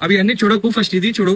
అవి అన్ని చూడకు, ఫస్ట్ ఇది చూడు.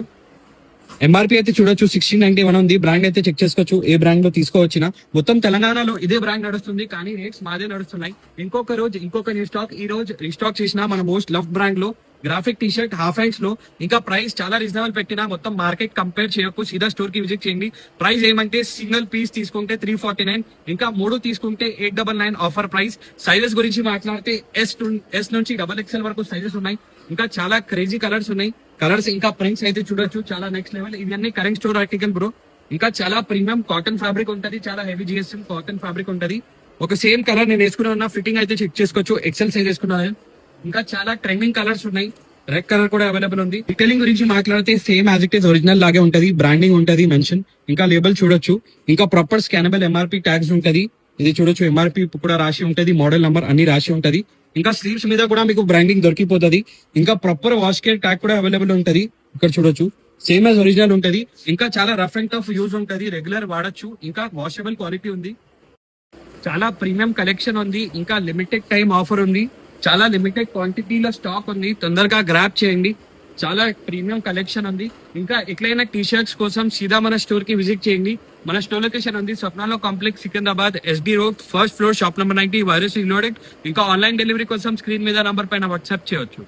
ఎంఆర్పీ అయితే చూడొచ్చు 1691 ఉంది. బ్రాండ్ అయితే చెక్ చేసుకోవచ్చు, ఏ బ్రాండ్ లో తీసుకోవచ్చిన. మొత్తం తెలంగాణలో ఇదే బ్రాండ్ నడుస్తుంది, కానీ రేట్స్ మాదే నడుస్తున్నాయి. ఇంకొక న్యూ స్టాక్ ఈ రోజు రీస్టాక్ చేసిన మన మోస్ట్ లవ్ బ్రాండ్ లో graphic T shirt half hands లో. ఇంకా ప్రైస్ చాలా రీజనబుల్ పెట్టినా, మొత్తం మార్కెట్ కంపేర్ చేయకు, సీదా స్టోర్ కి విజిట్ చేయండి. ప్రైస్ ఏమంటే సింగిల్ పీస్ తీసుకుంటే 349, ఇంకా 3 తీసుకుంటే 899 ఆఫర్ ప్రైస్. సైజెస్ గురించి మాట్లాడితే ఎస్ నుంచి XXL వరకు సైజెస్ ఉన్నాయి. ఇంకా చాలా క్రేజీ కలర్స్ ఉన్నాయి. కలర్స్ ఇంకా ప్రింట్స్ అయితే చూడొచ్చు, చాలా నెక్స్ట్ లెవెల్. ఇవన్నీ కరెంట్ స్టోర్ ఆర్టికల్ బ్రో. ఇంకా చాలా ప్రీమియం కాటన్ ఫ్యాబ్రిక్ ఉంటది, చాలా హెవీ GSM కాటన్ ఫ్యాబ్రిక్ ఉంటది. ఒక సేమ్ కలర్ నేను వేసుకున్నా, ఫిట్టింగ్ అయితే చెక్ చేసుకోవచ్చు. XL సైజ్ వేసుకున్నాను. ఇంకా చాలా ట్రెండింగ్ కలర్స్ ఉన్నాయి. రెడ్ కలర్ కూడా అవైలబుల్ ఉంది. డీటెయిలింగ్ గురించి మాట్లాడితే same as it is original లాగే ఉంటది. బ్రాండింగ్ ఉంటది మెన్షన్, ఇంకా లేబుల్ చూడొచ్చు. ఇంకా ప్రాపర్ స్కానబుల్ MRP ట్యాగ్స్ ఉంటది. ఇది చూడొచ్చు, MRP కూడా రాసి ఉంటది, మోడల్ నంబర్ అన్ని రాసి ఉంటది. ఇంకా స్లీవ్స్ మీద కూడా మీకు బ్రాండింగ్ దొరికిపోతుంది. ఇంకా ప్రాపర్ వాష్ కేర్ ట్యాగ్ కూడా అవైలబుల్ ఉంటది. ఇక్కడ చూడొచ్చు, సేమ్ యాజ్ ఒరిజినల్ ఉంటది. ఇంకా చాలా రఫ్ అండ్ టఫ్ యూజ్ ఉంటది, రెగ్యులర్ వాడచ్చు. ఇంకా వాషబుల్ క్వాలిటీ ఉంది. చాలా ప్రీమియం కలెక్షన్ ఉంది. ఇంకా లిమిటెడ్ టైం ఆఫర్ ఉంది. చాలా లిమిటెడ్ క్వాంటిటీలో స్టాక్ ఉంది, తొందరగా గ్రాప్ చేయండి. చాలా ప్రీమియం కలెక్షన్ ఉంది. ఇంకా ఎట్లయినా టీ షర్ట్స్ కోసం సీదా మన స్టోర్ కి విజిట్ చేయండి. మన స్టోర్ లొకేషన్ ఉంది స్వప్నాలో complex, Secunderabad, SD road, first floor, shop number 90, virus reloaded. ఇంకా ఆన్లైన్ డెలివరీ కోసం స్క్రీన్ మీద నంబర్ పైన వాట్సాప్ చేయొచ్చు.